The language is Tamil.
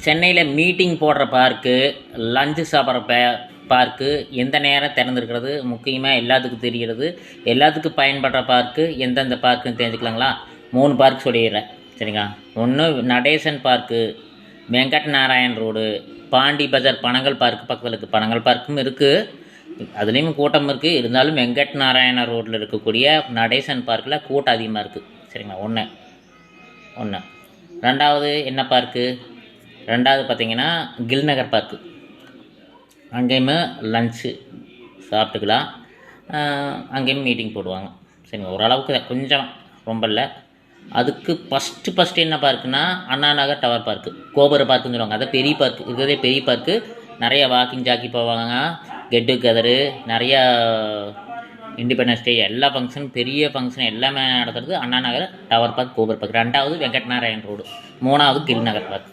சென்னையில் மீட்டிங் போடுற பார்க்கு, லஞ்சு சாப்பிட்ற பார்க்கு எந்த நேரம் திறந்துருக்கிறது முக்கியமாக எல்லாத்துக்கும் தெரிகிறது. எல்லாத்துக்கும் பயன்படுற பார்க்கு எந்தெந்த பார்க்குன்னு தெரிஞ்சுக்கலாங்களா? 3 பார்க் சொல்லிடுறேன், சரிங்களா? ஒன்று நடேசன் பார்க்கு, வெங்கட் நாராயண் ரோடு, பாண்டி பஜார் பனங்கல் பார்க்கு பக்கத்தில் இருக்குது. பனங்கல் பார்க்கும் இருக்குது, அதுலேயும் கூட்டம் இருக்குது. இருந்தாலும் வெங்கட் நாராயண ரோட்டில் இருக்கக்கூடிய நடேசன் பார்க்கில் கூட்டம் அதிகமாக இருக்குது, சரிங்களா? ஒன்று. ரெண்டாவது என்ன பார்க்கு? ரெண்டாவது பார்த்திங்கன்னா கில்நகர் பார்க்கு. அங்கேயுமே லன்ச்சு சாப்பிட்டுக்கலாம், அங்கேயும் மீட்டிங் போடுவாங்க, சரிங்க. ஓரளவுக்கு கொஞ்சம் ரொம்ப இல்லை. அதுக்கு ஃபஸ்ட்டு என்ன பார்க்குன்னா அண்ணா நகர் டவர் பார்க்கு, கோபுர பார்க்குன்னு சொல்லுவாங்க. அதை பெரிய பார்க்கு, இருக்கிறதே பெரிய பார்க்கு. நிறைய வாக்கிங் ஜாக்கி போவாங்க, கெட் டுகெதரு, நிறையா இண்டிபெண்டன்ஸ் டே எல்லா ஃபங்க்ஷனும், பெரிய ஃபங்க்ஷன் எல்லாமே நடக்கிறது அண்ணா நகர் டவர் பார்க், கோபுர பார்க். ரெண்டாவது வெங்கட் நாராயண் ரோடு, மூணாவது கில்நகர் பார்க்.